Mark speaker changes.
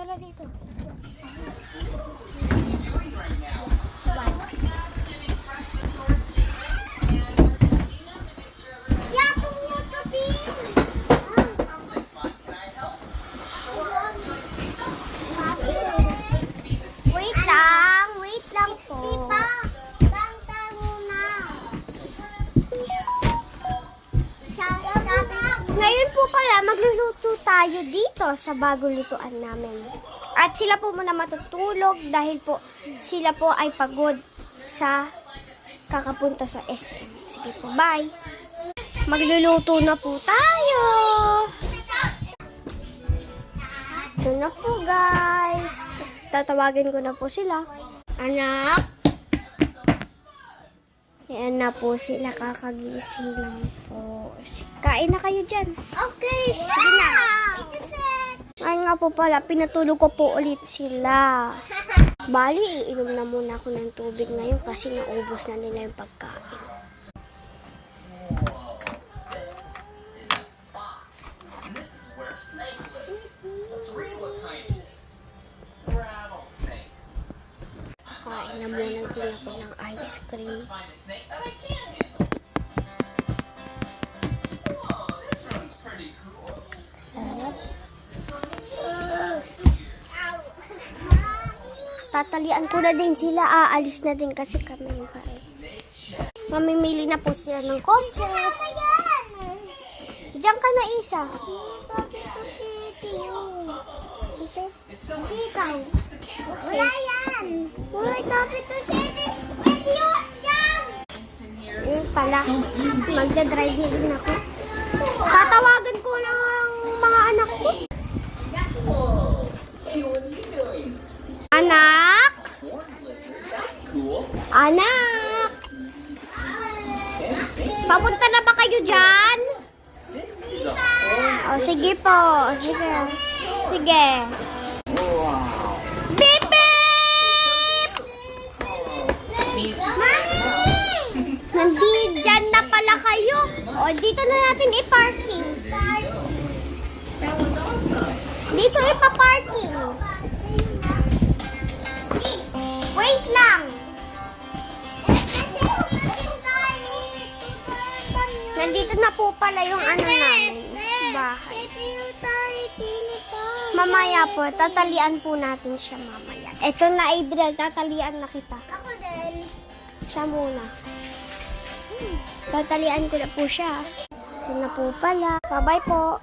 Speaker 1: Tara dito. Wait lang po. Ngayon po pala, magluluto tayo dito sa bagong lutuan namin. At sila po muna matutulog dahil po sila po ay pagod sa kakapunta sa SM. Sige po, bye! Magluluto na po tayo! Ito na po guys! Tatawagin ko na po sila. Anak! Yan na po sila, kakagising lang po. Kain na kayo dyan. Okay. Sige na. Ay nga po pala, pinatulog ko po ulit sila. Bali, iinom na muna ako ng tubig ngayon kasi naubos na nila yung pagkain. Kain na muna din ako ng ice cream. Sarap. Tatalian ko na din sila. Aalis na din kasi kami yung kain. Mamimili na po sila ng kotse. Diyan ka na, Isa. Ikaw. Wala yan. Wala, tapit to city. Yun pala. Magdadrive na din ako. Tatawagan ko lang ang mga anak ko. Anak? Anak? Papunta na ba kayo dyan? O, sige po. Sige. Sige. Beep, beep! Mami! Nandyan na pala kayo. O, dito na natin i-parking. Dito ipa-parking. Wait lang. Nandito na po pala yung ano namin. Bahay. Mamaya po, tatalian po natin siya mamaya. Ito na, Adriel, tatalian na kita. Ako din. Siya muna. Tatalian ko na po siya. Ito na po pala. Bye-bye po.